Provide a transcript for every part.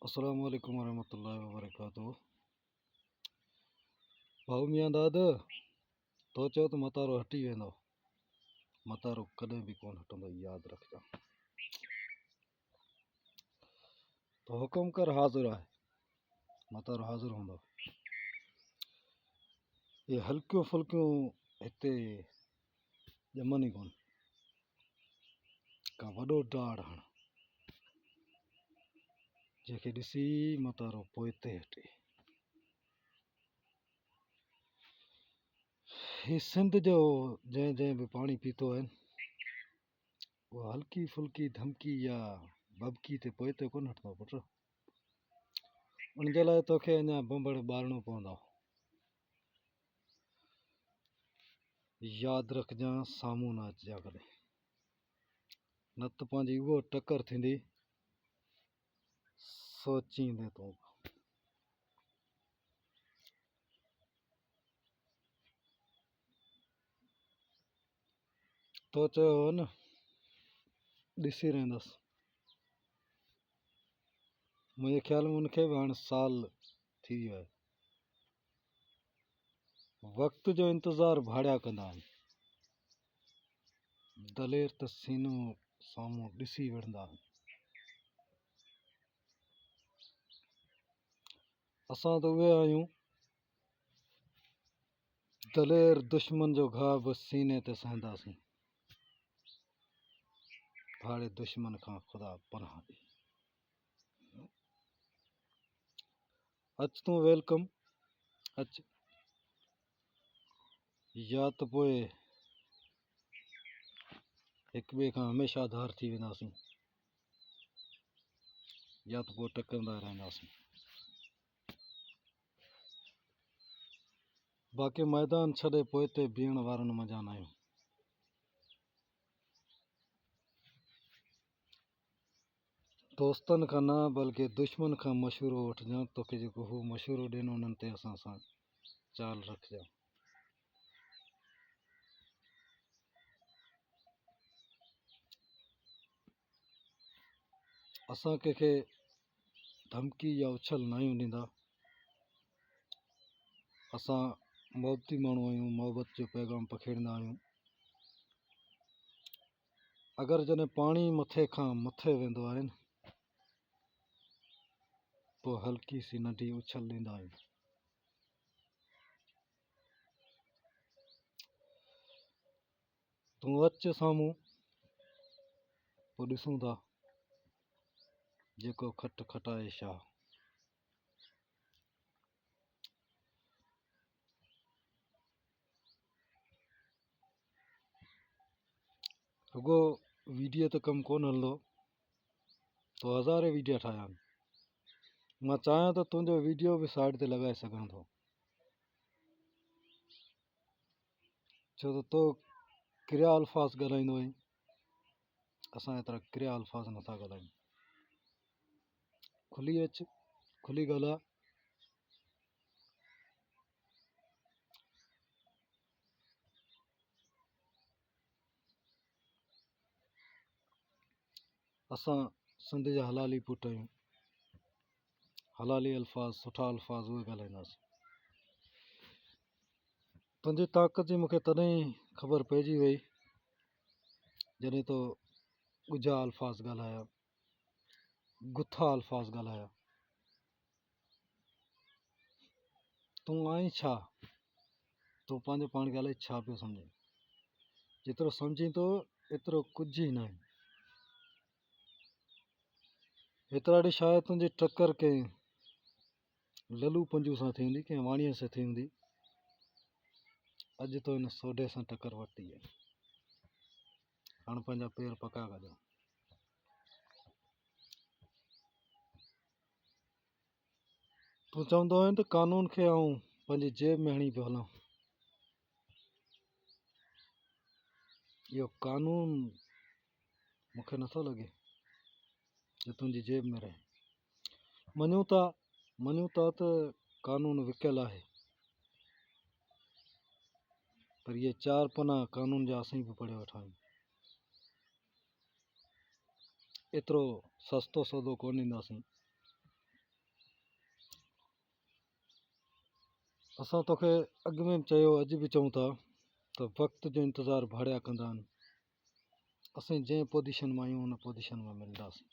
अस्सलामु अलैकुम वरहमतुल्लाहि वबरकातुहू। भाऊ मियां दाद तो चओ त मतारो हटी वेंदो, मतारो कॾहिं बि कोन हटंदो, यादि रखिजां। तो हुकुम कर हाज़िर आहे, मतारो हाज़िर हूंदो। ये हल्कियूं फुल्कियूं हिते ॼमनि ई कोन, का वॾो डाढ़ हण जंहिंखे ॾिसी मतारो पोइते हटे। ही सिंध जो जंहिं जंहिं बि पाणी पीतो आहे उहा हल्की फुल्की धमकी या बबकी ते पोइते कोन हटंदो पुट। उन जे लाइ तोखे अञा बंबड़ ॿारणो पवंदो। यादि रखजांइ, साम्हूं न अचिजांइ कॾहिं, न त पंहिंजी उहो टकर थींदी सोचींदे तूं। तो चयो हो न ॾिसी रहंदसि, मुंहिंजे ख़्याल में उनखे बि हाणे साल थी वियो आहे। वक़्त जो इंतज़ारु भाड़िया कंदा आहिनि, दलेर त सीनो साम्हूं ॾिसी विढ़ंदा आहिनि। असां त उहे आहियूं दलेर, दुश्मन जो घाव बि सीने ते सहंदासीं, भाड़े दुश्मन खां ख़ुदा पनाह ॾे। अच तूं वेलकम, अच, या त पोइ हिक ॿिए खां हमेशह धार थी वेंदासीं, या त पोइ टकरंदा रहंदासीं। बाक़ी मैदान छॾे पोइते बीहण वारनि मज़ा न आहियूं। दोस्तनि खां न बल्कि दुश्मन खां मशवरो वठिजांइ, तोखे जेको हू मशवरो ॾिनो उन्हनि ते असां सां चाल रखिजांइ। असां कंहिंखे धमकी या उछल न आहियूं ॾींदा। असां मोहबती माण्हू आहियूं, मोहबत जो पैगाम पखेड़ींदा आहियूं। अगरि जॾहिं पाणी मथे खां मथे वेंदो आहे न पोइ हल्की सी नंढी उछल ॾींदा आहियूं। तूं अच साम्हूं, पोइ ॾिसूं था जेको खट खटाए शाह। रुगो वीडियो त कमु कोन हलंदो, तो हज़ारे वीडियो ठाहिया आहिनि। मां चाहियां त तुंहिंजो वीडियो बि साइड ते लॻाए सघां थो, छो त तो किरिया अल्फाज़ ॻाल्हाईंदो आहीं, असां एतिरा किरिया अल्फाज़ नथा ॻाल्हायूं। खुली अच, खुली ॻाल्हाए। असां सिंध जा हलाली पुट आहियूं, हलाली अल्फाज़, सुठा अल्फाज़ उहे ॻाल्हाईंदासीं। तुंहिंजी ताक़त जी मूंखे तॾहिं ख़बर पइजी वई जॾहिं तो ॻुझा अल्फाज़ ॻाल्हाया, गुथा अल्फाज़ ॻाल्हाया। तूं आहीं छा, तूं पंहिंजो पाण खे अलाए छा पियो सम्झे, जेतिरो सम्झी थो एतिरो कुझु ई न आहे। हेतिरा ॾींहं शायदि तुंहिंजी टकर कंहिं ललू पंजू सां थी हूंदी, कंहिं वाणीअ सां थी हूंदी। अॼु तो हिन सोढे सां टकर वरिती आहे, हाणे पंहिंजा पेर पका कजां। तूं चवंदो आहीं त कानून खे आऊं पंहिंजी जेब में हणी पियो हलां, इहो कानून मूंखे नथो लॻे जो तुंहिंजी जेब में रहे। मञूं था त कानून विकियल आहे, पर इहे 4 पना कानून जा असीं बि पढ़े वठा आहियूं। एतिरो सस्तो सौदो कोन ॾींदासीं असां तोखे अॻु में बि चयो, अॼु बि चऊं था त वक़्त जो इंतज़ारु भाड़िया कंदा आहिनि। असीं जंहिं पोज़ीशन में आहियूं उन पोज़ीशन में मिलंदासीं।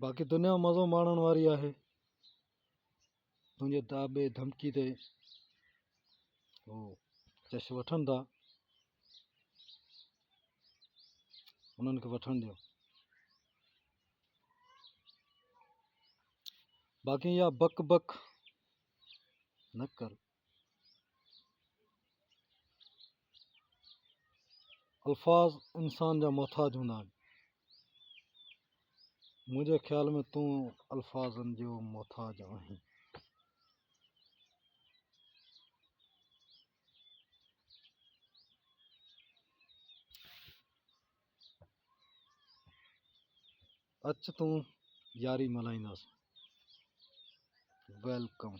बाक़ी दुनिया मज़ो माणण वारी आहे। तुंहिंजे दाबे धमकी ते हो जश वठनि था, उन्हनि खे वठण ॾियो। बाक़ी इहा बक बक न कर। अल्फाज़ इंसान जा मोहताज हूंदा आहिनि। मुंहिंजे ख़्याल में तूं अल्फाज़नि जो मोहताज आहीं। अच तूं यारी मल्हाईंदासीं। वेलकम।